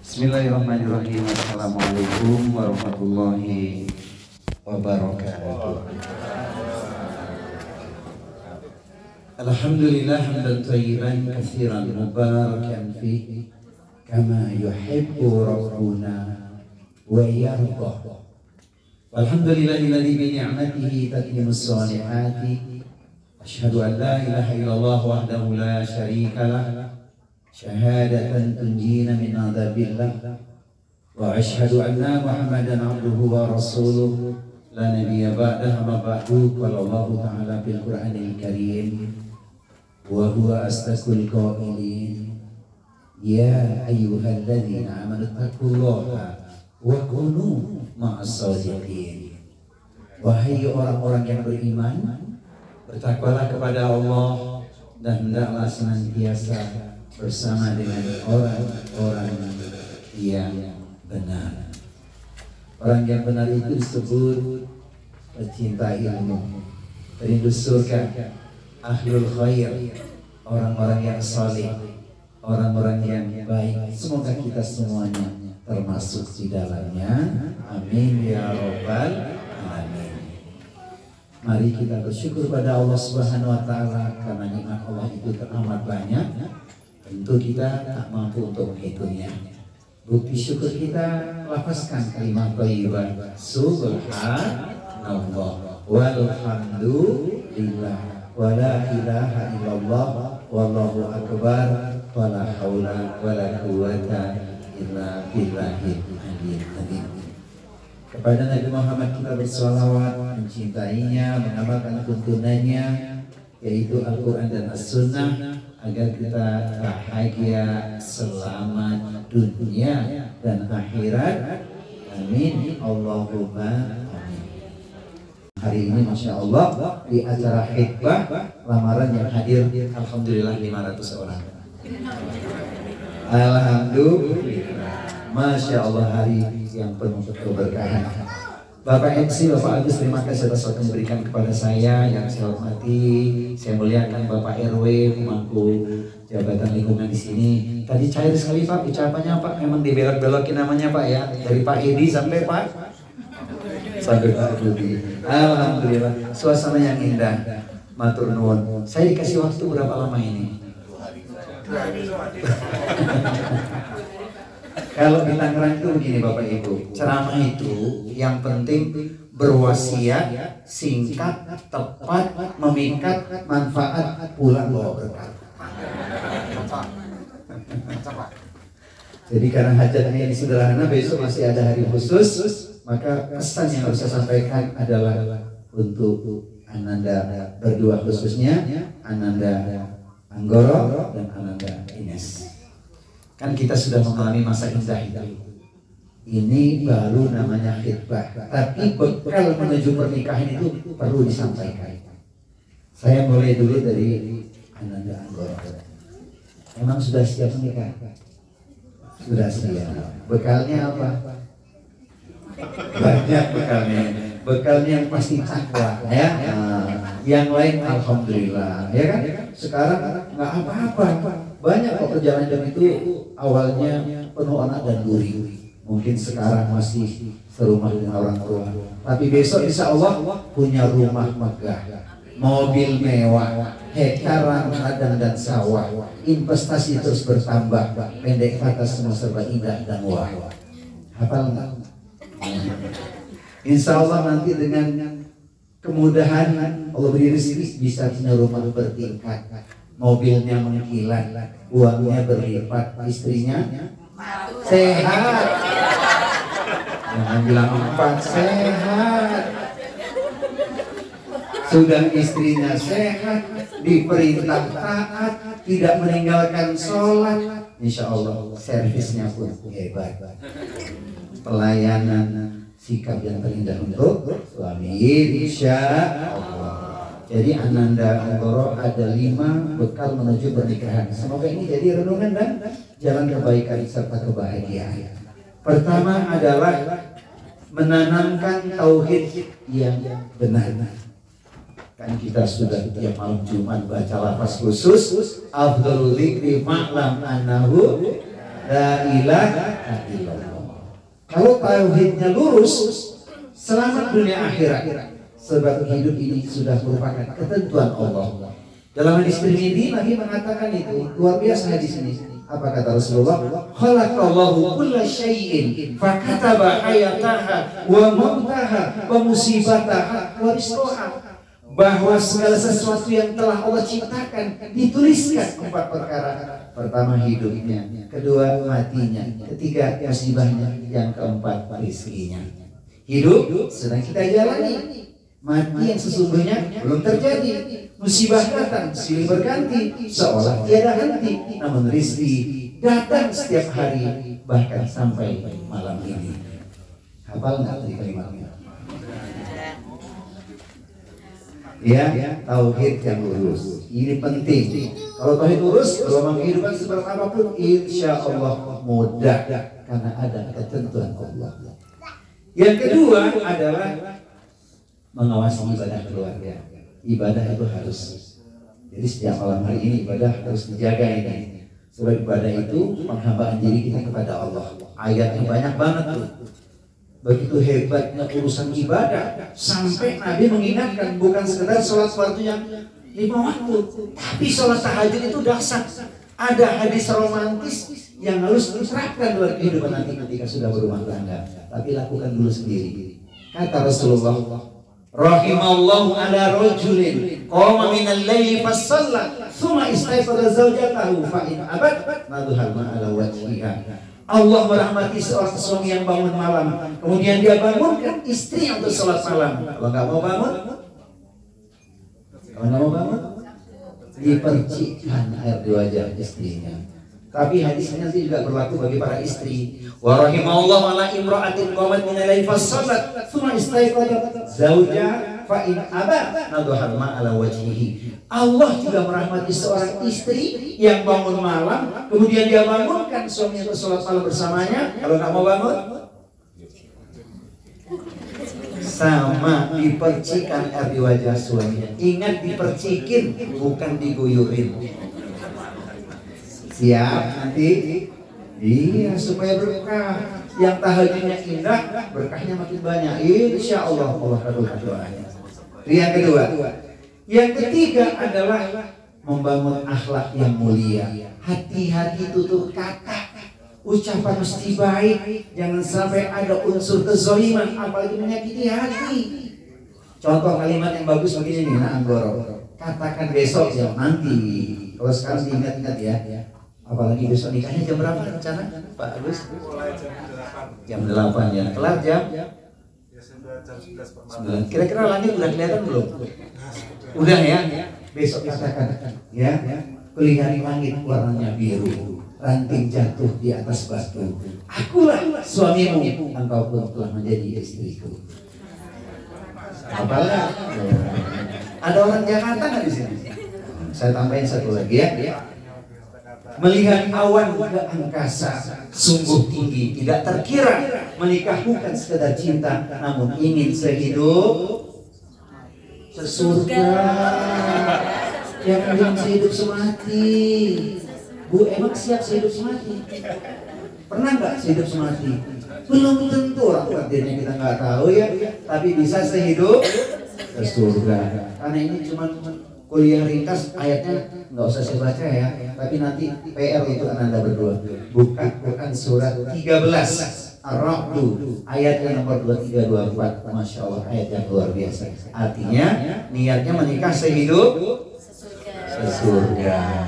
Bismillahirrahmanirrahim. Assalamualaikum warahmatullahi wabarakatuh. Alhamdulillah hamdan thayyiban katsiran mubarakan fihi kama yuhibbu rabbuna wa yarda. Walhamdulillahilladzi bi ni'matihi tatimmus shalihati. Asyhadu an la ilaha illallah wahdahu la syarika lah. Syahadatan tunjina min adzabillah. Wa asyhadu anna Muhammadan abduhu wa rasuluh la nabiyya ba'dahu ma ba'du. Qala Allah ta'ala fil Qur'anil Karim wa huwa astaqul qailin ya ayyuhalladzina amanu taqullaha wa kunu ma'as shadiqin. Wahai orang-orang yang beriman, bertakwalah kepada Allah dan hendaklah senantiasa bersama dengan orang-orang yang benar. Orang yang benar itu disebut pecinta ilmu, perindu surga, ahlul khair, orang-orang yang saleh, orang-orang yang baik. Semoga kita semuanya termasuk di dalamnya. Amin ya rabbal alamin. Mari kita bersyukur pada Allah Subhanahu wa taala karena nikmat Allah itu teramat banyak. Tentu kita tak mampu untuk menghitungnya. Bukti syukur kita, lafazkan kalimat thayyibah subhanallah walhamdulillah wala ilaha illallah wallahu akbar wala haula wala quwwata illa billahil aliyyil azim. Kepada Nabi Muhammad kita bersalawat, mencintainya, mengamalkan tuntunannya, yaitu Al-Quran dan As-Sunnah, agar kita bahagia, selamat dunia dan akhirat. Amin Allahumma amin. Hari ini Masya Allah di acara khitbah lamaran yang hadir alhamdulillah 500 orang. Alhamdulillah, Masya Allah, hari yang penuh keberkahan. Bapak MC, Bapak Agus, terima kasih atas waktu memberikan kepada saya. Yang saya hormati, saya muliakan Bapak RW, pemangku jabatan lingkungan di sini. Tadi cair sekali Pak ucapannya Pak, memang dibelok-belokin namanya Pak ya, dari Pak Edi sampai Pak Budi. Alhamdulillah, suasana yang indah. Matur nuwun. Saya dikasih waktu berapa lama ini? 2 hari. Kalau di Tangerang itu begini Bapak Ibu, ceramah itu yang penting berwasiat, singkat, tepat, memikat, manfaat, pulang bawa berkah. Jadi karena hajatnya ini sederhana, besok masih ada hari khusus, maka pesan yang harus saya sampaikan adalah untuk Ananda berdua, khususnya Ananda Anggoro dan Ananda Ines. Kan kita sudah mengalami masa indah itu. Ini baru namanya khitbah. Tapi bekal menuju pernikahan itu perlu disampaikan. Saya mulai dulu dari Ananda Anggoro. Emang sudah siap menikah? Sudah siap. Bekalnya apa? Banyak bekalnya. Bekalnya yang pasti takwa, ya. Yang lain alhamdulillah, ya kan? Sekarang nggak apa-apa. Banyak pekerjaan itu awalnya penuh anak dan duri. Mungkin sekarang masih serumah dengan orang tua, tapi besok insya Allah punya rumah megah, mobil mewah, hektaran ladang dan sawah, investasi terus bertambah. Pendek kata semua serba indah dan wah. Hafal nggak? Insya Allah nanti dengan kemudahan Allah beri rezeki bisa punya rumah bertingkat, mobilnya mengkilat, uangnya berlipat, istrinya sehat. Jangan bilang 4, sehat. Sudah istrinya sehat, diperintah taat, tidak meninggalkan sholat, insya Allah servisnya pun hebat. Pelayanan, sikap yang terindah untuk suami, insya Allah. Jadi Ananda Anggoro ada 5 bekal menuju pernikahan. Semoga ini jadi renungan dan jalan kebaikan serta kebahagiaan. Pertama adalah menanamkan tauhid yang benar. Kan kita sudah tiap malam Jumat baca lafaz khusus afdhalul dzikri ma'lam annahu la ilaha illallah. Kalau tauhidnya lurus, selamat dunia akhirat. Sebab hidup ini sudah merupakan ketentuan Allah. Dalam hadis Tirmidzi Nabi mengatakan itu luar biasa hadis ini. Apa kata Rasulullah? Khalaqallahu kulla syai'in fakataba hayataha wa mautaha wa musibataha wa rizqaha. Bahwa segala sesuatu yang telah Allah ciptakan dituliskan 4 perkara. Pertama hidupnya, kedua matinya, ketiga musibahnya, yang keempat rezekinya. Hidup sedang kita jalani. Mati yang sesungguhnya belum terjadi. Musibah datang silih berganti seolah tiada henti. Namun rezeki datang setiap hari, bahkan sampai malam ini. Hafal nggak tadi kalimatnya? Ya, tauhid yang lurus. Ini penting. Kalau tauhid lurus, dalam kehidupan seperti apapun, insya Allah mudah karena ada ketentuan Allah. Yang kedua adalah mengawasi ibadah keluarga. Ibadah itu harus. Jadi setiap malam hari ini ibadah harus dijaga ini. Sebab ibadah itu penghambaan diri kita kepada Allah. Ayatnya banyak banget tuh. Begitu hebatnya urusan ibadah sampai Nabi mengingatkan bukan sekedar sholat fardu yang 5 waktu, tapi sholat tahajud itu dahsyat. Ada hadis romantis yang harus diterapkan dalam kehidupan nanti ketika sudah berumah tangga. Tapi lakukan dulu sendiri. Kata Rasulullah, rahimallahu ala rajulin qama minal laili fasalla thumma istayqadha zawjatahu fa in abad nadhal ma ala wajhiha. Allah merahmati seorang suami yang bangun malam, kemudian dia bangunkan istri untuk sholat malam. Kalau nggak mau bangun, dipercikkan air di wajah istrinya. Tapi hadis ini nanti juga berlaku bagi para istri. Wa rahimallahu ala imra'atin qamat min al-laili fassalat thumma istayqadat zawja fa in aba nadhal ma ala wajhihi. Allah juga merahmati seorang istri yang bangun malam, kemudian dia bangunkan suami untuk sholat malam bersamanya. Kalau nggak mau bangun, sama dipercikan air di wajah suaminya. Ingat, dipercikin, bukan diguyurin. Siap nanti? Iya, supaya berkah. Yang tahajudnya indah, berkahnya makin banyak. Insya Allah Allah kabulkan doanya. Yang kedua. Yang ketiga adalah membangun akhlak yang mulia. Hati-hati tutur kata, ucapan mesti baik, jangan sampai ada unsur kezaliman, apalagi menyakiti hati. Contoh kalimat yang bagus begini nih, Anggoro. Katakan besok ya, nanti. Kalau sekarang diingat-ingat ya. Apalagi besok nikahnya jam berapa rencana, Pak Agus? Jam 8 ya. Kelar jam? Ya sudah jam 11. Kira-kira langit udah kelihatan belum? Udah ya, besok katakan ya, kulihat langit warnanya biru, ranting jatuh di atas batu. Akulah suamimu, engkau pun telah menjadi istriku. Apalah? Ada orang Jakarta nggak di sini? Saya tambahin satu lagi ya. Melihat awan ke angkasa sungguh tinggi, tidak terkira. Menikah bukan sekedar cinta, namun ingin sehidup sesurga. Yang belum sehidup semati. Bu, emang siap sehidup semati? Pernah nggak sehidup semati? Belum tentu, orang takdirnya kita nggak tahu ya. Tapi bisa sehidup sesurga. Karena ini cuma kuliah ringkas, ayatnya nggak usah saya baca ya. Tapi nanti PR itu Anda berdua. Buka Quran surat 13. Ar-Ra'd ayat yang nomor 23-24. Masya Allah, ayat yang luar biasa. Artinya niatnya menikah sehidup sesurga.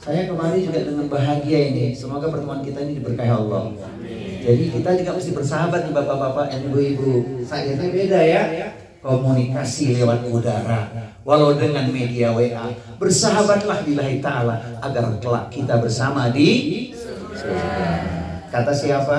Saya kemarin juga dengan bahagia ini. Semoga pertemuan kita ini diberkahi Allah. Jadi kita juga mesti bersahabat nih bapak-bapak dan ibu-ibu. Sayangnya beda ya. Komunikasi lewat udara, walau dengan media WA. Bersahabatlah billahi ta'ala agar kelak kita bersama di surga. Kata siapa?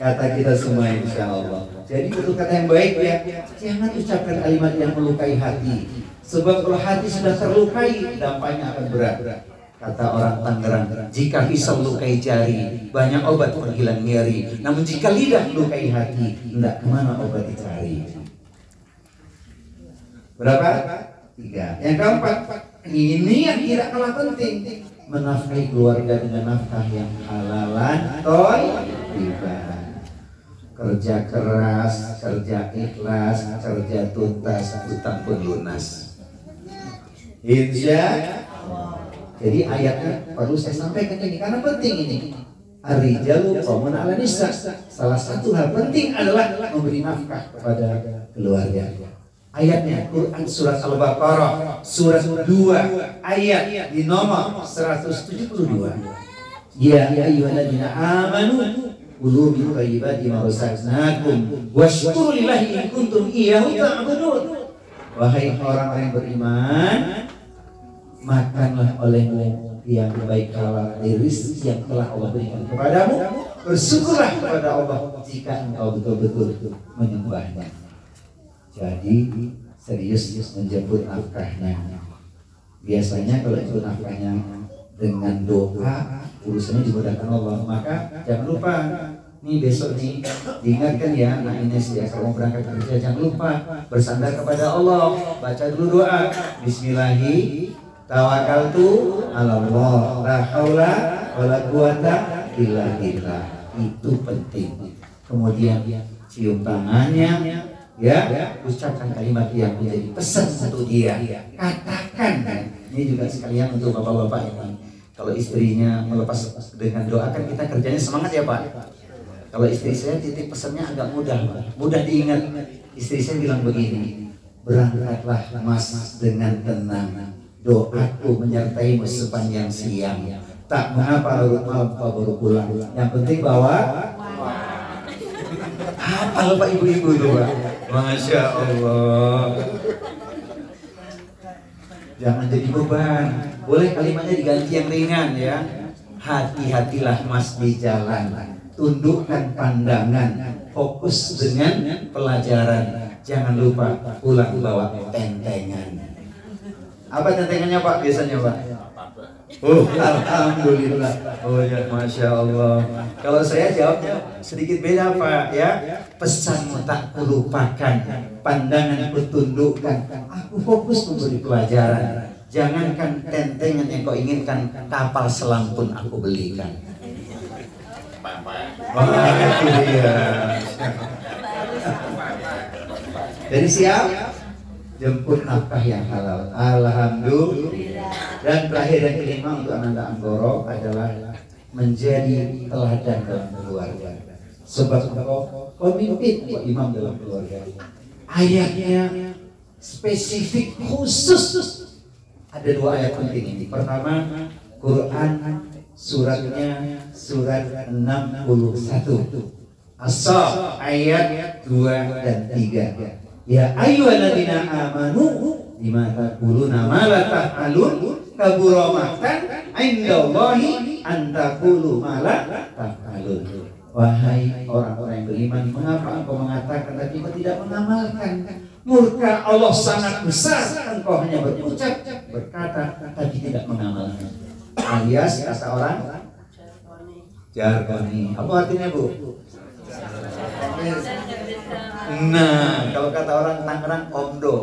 Kata kita semua insya Allah. Jadi untuk kata yang baik ya, jangan ucapkan kalimat yang melukai hati. Sebab kalau hati sudah terlukai, dampaknya akan berat. Kata orang Tangerang, jika pisau lukai jari, banyak obat penghilang nyeri. Namun jika lidah lukai hati, hendak kemana obat dicari? Berapa? 3. Yang keempat, ini yang tidak kalah penting. menafkahi keluarga dengan nafkah yang halalan, thayyiban. Kerja keras, kerja ikhlas, kerja tuntas, hutang pun lunas. Insya Allah. Jadi ayatnya perlu saya sampaikan ini karena penting ini. Ar-rijalu qawwamun 'ala nisa. Salah satu hal penting adalah memberi nafkah kepada keluarga. Ayatnya Quran surat Al-Baqarah surat 2 ayat di nomor 172. Ya ayyuhalladzina amanu kulu min thayyibati ma razaqnakum washkuru lillahi in kuntum iyyahu ta'budun. Wahai orang-orang yang beriman, makanlah olehmu yang baik halal dari rezeki yang telah Allah berikan kepadamu. Bersyukurlah kepada Allah jika engkau betul-betul menyembahnya. Jadi serius menjemput nafkahnya. Biasanya kalau jemput nafkahnya dengan doa, urusannya dimudahkan Allah. Maka jangan lupa nih besok nih diingatkan ya Nak Ines ya, kalau mau berangkat kerja jangan lupa bersandar kepada Allah. Baca dulu doa Bismillahi tawakkaltu 'ala Allah la haula wala quwata illa billah. Itu penting. Kemudian cium tangannya ya, ucapkan kalimat yang menjadi pesan untuk dia. Katakan, ini juga sekalian untuk bapak-bapak ini. Kalau istrinya melepas dengan doa, kan kita kerjanya semangat ya Pak. Kalau istri saya titip pesannya agak mudah diingat. Istri saya bilang begini, berangkatlah Mas dengan tenang, doaku menyertaimu sepanjang siang. Tak mengapa larut malam kau baru pulang, yang penting bawa apa Pak ibu-ibu tuh Pak. Masya Allah. Jangan jadi beban. Boleh kalimatnya diganti yang ringan ya. Hati-hatilah Mas di jalan. Tundukkan pandangan. Fokus dengan pelajaran. Jangan lupa pulang bawa tentengan. Apa tentengannya Pak biasanya Pak? Oh, alhamdulillah. Oh ya, masya Allah. Kalau saya jawabnya sedikit beda Pak ya. Pesanmu tak kulupakan, pandanganku tundukkan. Aku fokus memberi pelajaran. Jangankan tentengan yang kau inginkan, kapal selam pun aku belikan. Wah, itu dia. Jadi siap? Jemput nafkah yang halal. Alhamdulillah. Dan terakhir yang kelima untuk Ananda Anggoro adalah menjadi teladan dalam keluarga. Sebab engkau pemimpin imam dalam keluarga. Ayatnya spesifik khusus. Ada dua ayat penting ini. Pertama, Quran suratnya surat 61. As-Saff ayat 2 dan 3. Ya ayyuhalladzina amanu lima taquluna ma la taf'alun kabura maqtan 'indallahi an taqulu ma la taf'alun. Wahai orang-orang yang beriman, mengapa engkau mengatakan tapi engkau tidak mengamalkan? Murka Allah sangat besar, engkau hanya berucap berkata tapi tidak mengamalkan. Alias kata orang jargoni. Apa artinya Bu? Nah, kalau kata orang Tangerang omdo.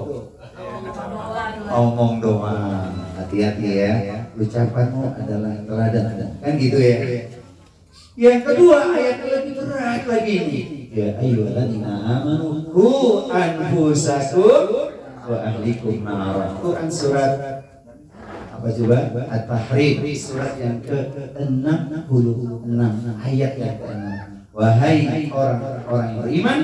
Omong doang. Hati-hati ya. Ucapanmu adalah teladan. Kan gitu ya. Yang kedua ayat lebih berat lagi ini. Ya ayyuhalladzina amanu qu anfusakum wa ahlikum nara. Quran surat apa coba? At-Tahrim, surat yang ke-66 ayat yang ke-6. Wahai orang-orang yang beriman,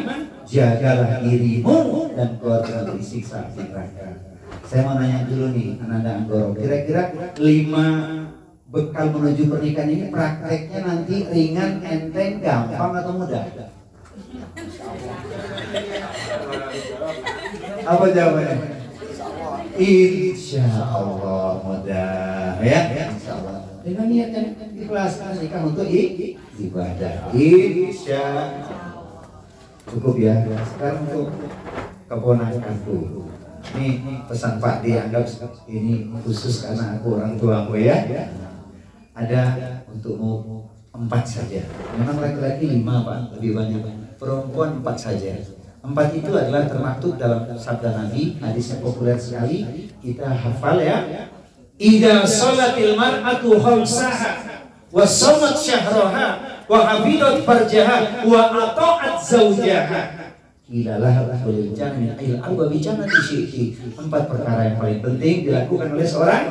jagalah dirimu dan keluarga dari siksa api neraka. Saya mau nanya dulu nih, Ananda Anggoro, kira-kira 5 bekal menuju pernikahan ini prakteknya nanti ringan, enteng, gampang atau mudah? Apa jawabannya? Insya Allah mudah ya. Insya Allah. Dengan niat yang ikhlas nikah untuk ibadah. Insya Allah. Cukup ya. Sekarang untuk keponakanku. Ini pesan Pak dianggap ini khusus karena aku orang tuamu ya. Ada untukmu 4 saja. Memang laki-laki 5 Pak, lebih banyak. Perempuan 4 saja. 4 itu adalah termaktub dalam sabda Nabi, hadis yang populer sekali, kita hafal ya. Idza salatil mar'atu khamsaha wa shamat syahraha wa hafidat farjaha wa ata'at zawjaha ilalah boleh jangan il alba bicara di sini. 4 perkara yang paling penting dilakukan oleh seorang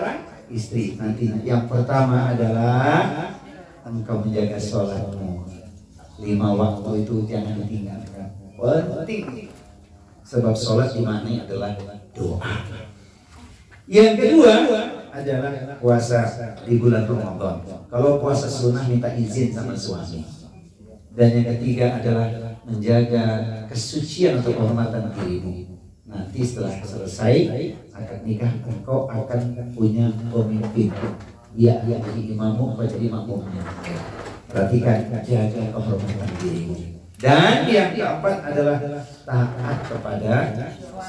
istri nantinya. Yang pertama adalah engkau menjaga sholatmu 5 waktu itu jangan ditinggalkan, penting, sebab sholat dimaknai adalah doa. Yang kedua adalah puasa di bulan Ramadan. Kalau puasa sunnah minta izin sama suami. Dan yang ketiga adalah menjaga kesucian atau kehormatan dirimu. Nanti setelah selesai akad nikah engkau akan punya pemimpin. Dia yang jadi imammu, engkau jadi makmumnya. Perhatikan, jaga kehormatan dirimu. Dan yang keempat adalah taat kepada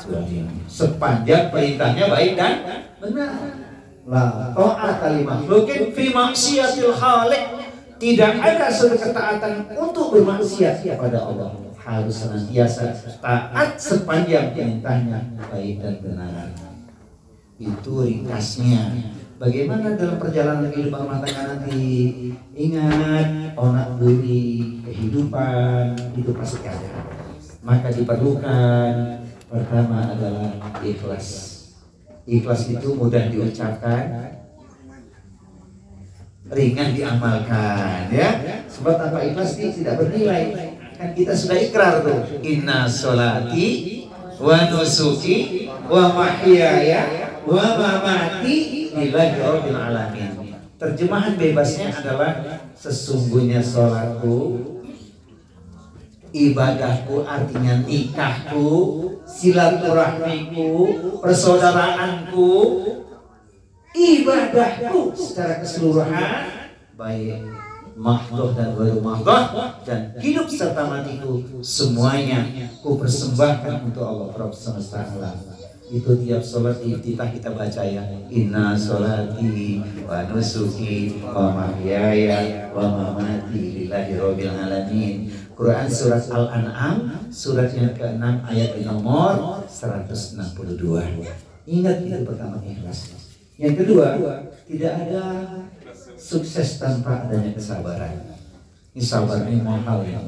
suami sepanjang perintahnya baik dan benar. La ta'ata li makhluqin fi maksiatil khaliq. Tidak ada suatu ketaatan untuk bermaksiat kepada Allah. Harus senantiasa taat sepanjang perintahnya baik dan benar. Itu ringkasnya. Bagaimana dalam perjalanan kehidupan rumah tangga nanti? Ingat, onak beri kehidupan itu pasti ada. Maka diperlukan pertama adalah ikhlas. Ikhlas itu mudah diucapkan, ringan diamalkan, ya. Sebab tanpa ikhlas tidak bernilai. Kan kita sudah ikrar tuh. Inna sholati wa nusuki wa mahyaya wa mamati lillahi rabbil alamin. Terjemahan bebasnya adalah sesungguhnya sholatku, ibadahku artinya nikahku, silaturahmiku, persaudaraanku, ibadahku secara keseluruhan, baik mahdoh dan baru mahdoh, dan hidup serta matiku semuanya ku persembahkan untuk Allah Rabb semesta alam. Itu tiap sholat iftitah kita baca ya. Inna sholati wa nusuki wa mahyaya wa mamati lillahi rabbil alamin. Quran surat Al-An'am surat yang ke-6 ayat nomor 162. Ingat itu pertama, ikhlas. Yang kedua, tidak ada sukses tanpa adanya kesabaran. Ini sabar ini mahal ya.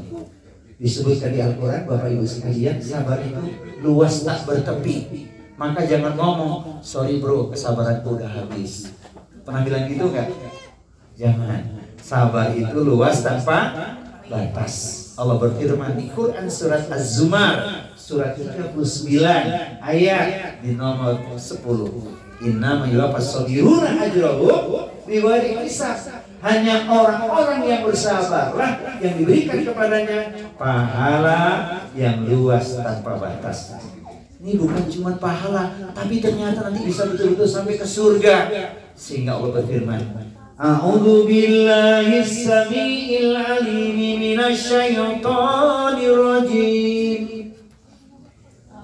Disebutkan di Al-Quran, Bapak Ibu sekalian, sabar itu luas tak bertepi. Maka jangan ngomong, sorry bro, kesabaranku udah habis. Pernah bilang gitu nggak? Jangan. Sabar itu luas tanpa batas. Allah berfirman di Quran surat Az-Zumar surat 39 ayat di nomor 10. Innama yuwaffas sabiruna ajrahum bighairi hisab. Hanya orang-orang yang bersabarlah yang diberikan kepadanya pahala yang luas tanpa batas. Ini bukan cuma pahala, tapi ternyata nanti bisa betul-betul sampai ke surga. Sehingga Allah berfirman, A'udzu billahi samiil alim minasyaitonir rajim.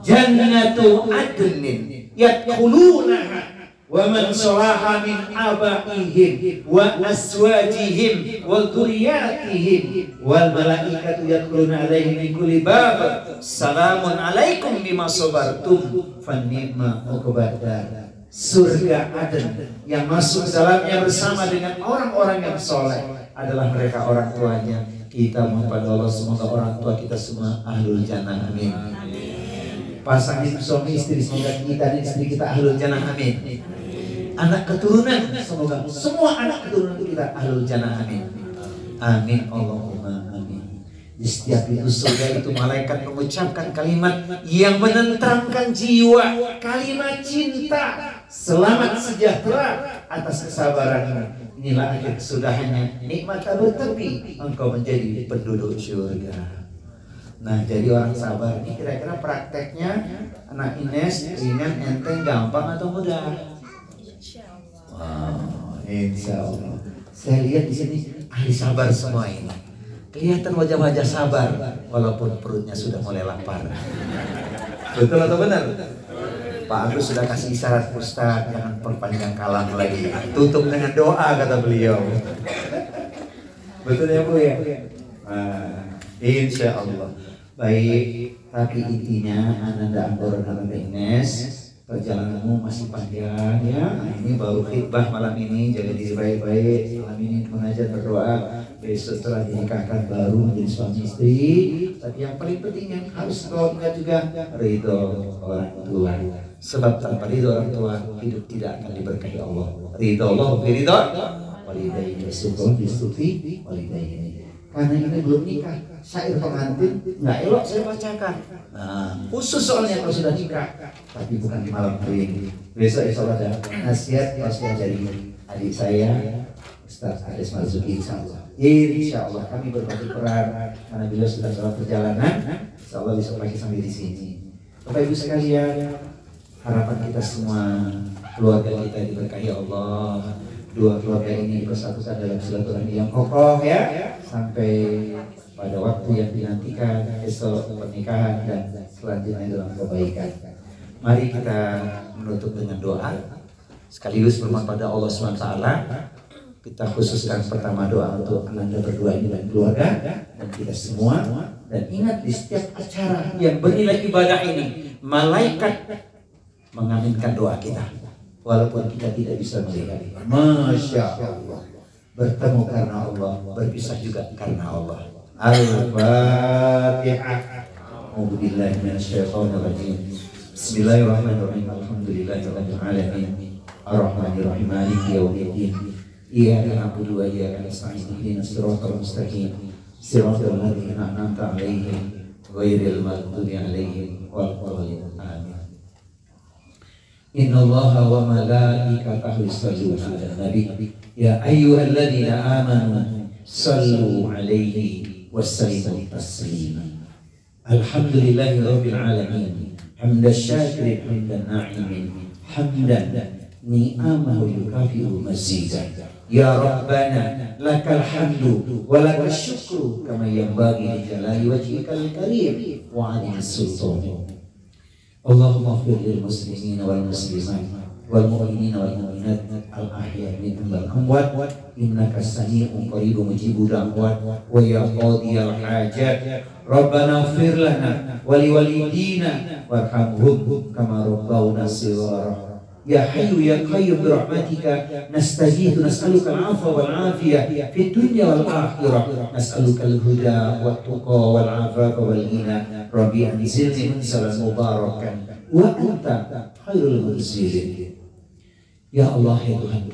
Jannatu adnin yadkhulunaha wa man salaha min abaihim wa azwajihim wa dzurriyyatihim wal malaikatu yadkhuluna alaihim min kulli bab. Salamun alaikum bima sabartum fanni'ma uqbadar. Surga Aden yang masuk dalamnya bersama dengan orang-orang yang soleh adalah mereka orang tuanya. Kita mohon pada Allah semoga orang tua kita semua ahlul jannah, amin. Pasangan suami istri semoga kita dan istri kita ahlul jannah, amin. Anak keturunan semoga semua anak keturunan kita ahlul jannah, amin. Amin Allahumma amin. Di setiap pintu surga itu malaikat mengucapkan kalimat yang menenteramkan jiwa, kalimat cinta, selamat sejahtera atas kesabaranmu. Inilah akhir kesudahannya, nikmat tak bertepi, engkau menjadi penduduk surga. Nah, jadi orang sabar ini kira-kira prakteknya anak Ines ringan, enteng, gampang atau mudah? Wow, insya Allah. Saya lihat di sini ahli sabar semua ini. Kelihatan wajah-wajah sabar walaupun perutnya sudah mulai lapar. Betul atau benar? Pak Agus sudah kasih isyarat, Ustaz jangan perpanjang kalam lagi, tutup dengan doa kata beliau. Betul ya Bu ya? Insya Allah. Baik, tapi intinya Ananda Anggoro dan Ines perjalananmu masih panjang ya. Ini baru khidbah malam ini, jaga diri baik-baik. Malam ini mengajar berdoa, besok setelah dinikahkan baru menjadi suami istri. Tapi yang paling penting yang harus kau ingat juga, ridho orang tua. Sebab tanpa ridho orang tua hidup tidak akan diberkahi Allah. Ridho Allah, ridho walidaini, syukur distuti walidaini. Karena ini belum nikah, syair pengantin nggak elok saya bacakan. Nah, khusus soalnya kalau sudah nikah, tapi bukan di malam hari ini. Besok insya Allah ada nasihat dari adik saya, Ustaz Ades Marzuki insya Allah kami berbagi peran karena beliau sudah dalam perjalanan. Insya Allah besok pagi sampai di sini. Bapak Ibu sekalian, harapan kita semua keluarga kita diberkahi Allah. Dua keluarga ini bersatukan dalam silaturahmi yang kokoh ya, sampai pada waktu yang dinantikan besok pernikahan dan selanjutnya dalam kebaikan. Mari kita menutup dengan doa sekaligus bermohon pada Allah SWT. Kita khususkan pertama doa untuk Ananda berdua ini dan keluarga dan kita semua. Dan ingat di setiap acara yang bernilai ibadah ini, malaikat mengaminkan doa kita. Walaupun kita tidak bisa melihat. Masya Allah. Bertemu karena Allah, berpisah juga karena Allah. Al-Fatihah. A'udzubillahi minasyaitonirrajim. Bismillahirrahmanirrahim. Alhamdulillahirabbil alamin. Ar-Rahmanirrahim. Maliki yaumiddin. Iyyaka na'budu wa iyyaka nasta'in. Ihdinas siratal mustaqim. Siratal ladzina an'amta 'alaihim ghairil maghdubi 'alaihim waladdallin. Amin. Inna Allaha wa malaikatahu yusholluna 'alan nabi ya ayyuhalladzina amanu shallu 'alaihi wa sallimu taslima. Alhamdulillahirabbil alamin hamdan syakirin hamdan na'imin hamdan ni'amahu yukafi'u mazidah. Ya Rabbana lakal hamdu wa lakal syukru kama yanbaghi li jalali wajhikal karim wa 'azimi sultanik. Allahumma ighfir lil muslimina wal muslimat wal mu'minina wal mu'minat al ahya'i minhum wal amwat innaka sami'un qaribun mujibud da'wat wa ya qadiyal hajat. Rabbana ighfir lana wa li walidina warhamhum kama rabbawna shighara. Ya Hayyu ya Qayyum bi rahmatika nastaghithu nas'aluka al-'afwa wal 'afiyah fid dunya wal akhirah nas'aluka al-huda wat tuqa wal 'afafa wal ghina. Rabbi anzilni munzalan mubarakan wa anta khairul munzilin. Ya Allah ya Tuhan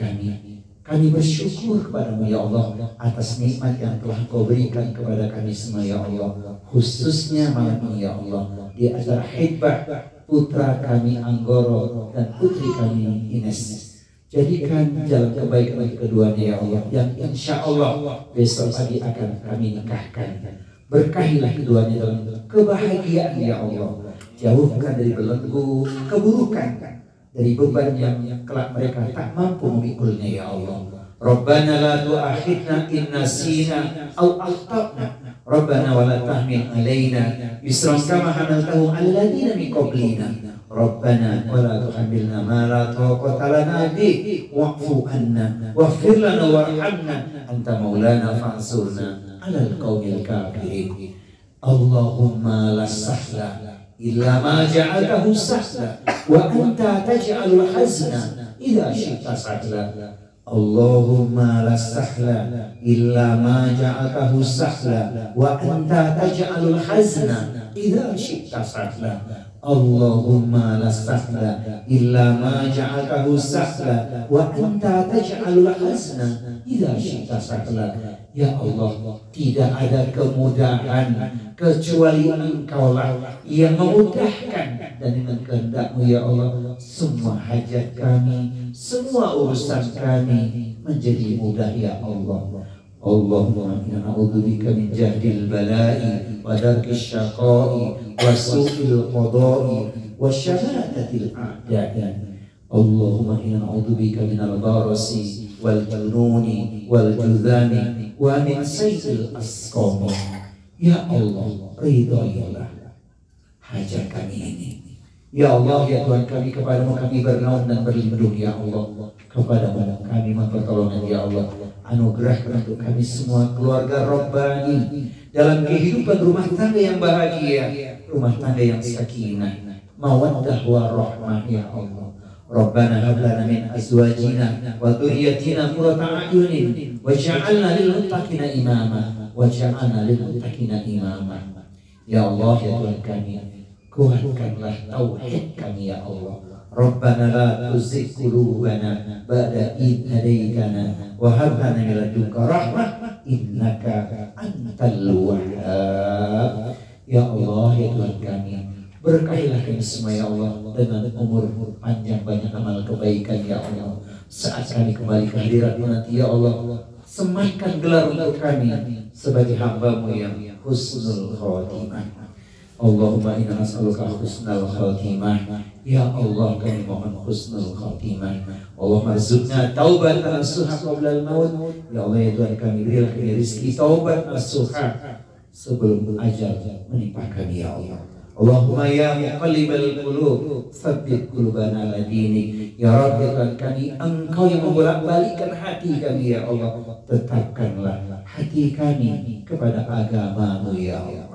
kami bersyukur kepadamu ya Allah atas nikmat yang telah Kau berikan kepada kami semua ya Allah, khususnya malam ini ya Allah di acara khidbah putra kami Anggoro dan putri kami Ines. Jadikan jalan kebaikan bagi keduanya ya Allah, yang insya Allah besok pagi akan kami nikahkan. Berkahilah keduanya dalam kebahagiaan ya Allah. Jauhkan dari belenggu keburukan, dari beban yang kelak mereka tak mampu memikulnya ya Allah. Rabbana la tu'akhidna in nasina aw akhtana. Rabbana wa la tahmil alaina isran kama hamaltahu 'alal ladzina min qablina. Rabbana wa la tuhammilna ma la taqata lana bihi wa'fu 'anna waghfir lana warhamna anta maulana fansurna 'alal qaumil kafirin. Allahumma la sahla illa ma ja'altahu sahla wa anta taj'alul hazna idza syi'ta sahla. Allahumma la sahla illa ma ja'altahu sahla wa anta taj'alul hazna idza syi'ta sahla. Allahumma la sahla illa ma ja'altahu sahla wa anta taj'alul hazna idza syi'ta sahla. Ya Allah, tidak ada kemudahan kecuali Engkaulah yang memudahkan, dan dengan kehendak-Mu ya Allah semua hajat kami, semua urusan kami menjadi mudah ya Allah. Allahumma inna na'udzubika min jahdil bala'i wa darkis syaqa'i wa su'il qada'i wa syamatatil a'da'i. Allahumma inna na'udzubika minal barasi wal jununi wal judhami wa min sayyidil asqami. Ya Allah, ridhoilah hajat kami ini. Ya Allah, ya Tuhan kami, kepadamu kami bernaung dan berlindung ya Allah. Kepadamu kami mempertolongan ya Allah. Anugerahkan untuk kami semua keluarga Rabbani dalam kehidupan rumah tangga yang bahagia, rumah tangga yang sakinah, mawaddah warahmah ya Allah. Rabbana hab lana min azwajina wa dhurriyyatina qurrata a'yunin waj'alna lil muttaqina imama waj'alna lil muttaqina imama. Ya Allah ya Tuhan kami, kuatkanlah tauhid kami ya Allah. Rabbana la tuzigh qulubana ba'da idh hadaitana wa hab lana min ladunka rahmah innaka antal wahhab. Ya Allah ya Tuhan kami, berkahilah kami semua ya Allah dengan umur panjang, banyak amal kebaikan ya Allah. Saat kami kembali ke hadirat-Mu nanti ya Allah, semakan gelar untuk kami sebagai hamba-Mu yang husnul khotimah. Allahumma inna nas'aluka husnul khotimah. Ya Allah kami mohon husnul khotimah. Allahumma rizqna taubatan nasuha qabla al-maut. Ya Allah ya Tuhan kami, berilah kami rezeki taubat nasuha sebelum ajal menimpa kami ya Allah. Allahumma ya muqallibal qulub tsabbit qulubana ala dinik. Ya Rabb ya Tuhan kami, Engkau yang membolak-balikkan hati kami ya Allah, tetapkanlah hati kami kepada agama-Mu ya Allah.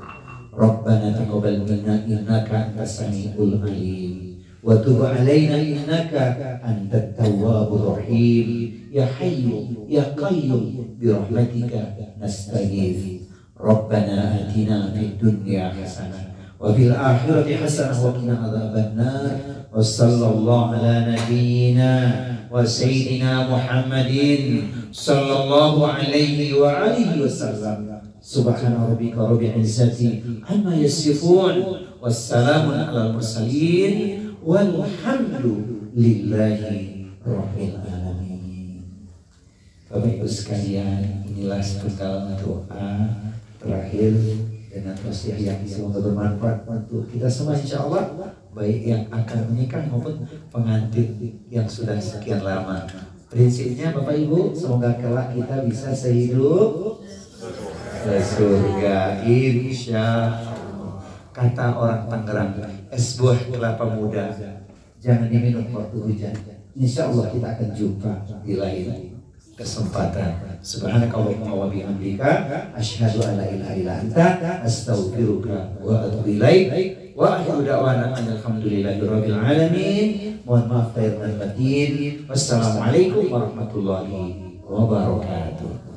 Rabbana taqabbal minna innaka antas samiul alim wa tub alaina innaka antat tawwabur rahim. Ya hayyu ya qayyum bi rahmatika nastaghith. Rabbana atina fid dunya hasanah wa fil akhirati hasanah wa qina adzabannar. Wa sallallahu ala nabiyyina wa sayyidina Muhammadin sallallahu alaihi wa alihi wasallam. Subhana rabbika rabbil izzati amma yasifun wassalamun alal mursalin walhamdulillahi rabbil alamin. Bapak Ibu sekalian, inilah sepenggal doa terakhir dengan wasiat yang semoga bermanfaat untuk kita semua insyaallah, baik yang akan menikah maupun pengantin yang sudah sekian lama. Prinsipnya Bapak Ibu, semoga kelak kita bisa sehidup ke surga insya Allah. Kata orang Tangerang, es buah kelapa muda jangan diminum waktu hujan. Insya Allah kita akan jumpa di lain kesempatan. Subhanakallahumma wa bihamdika asyhadu an la ilaha illa anta astaghfiruka wa atubu ilaik. Wa akhiru da'wana alhamdulillahirabbil alamin. Mohon maaf lahir dan batin. Wassalamualaikum warahmatullahi wabarakatuh.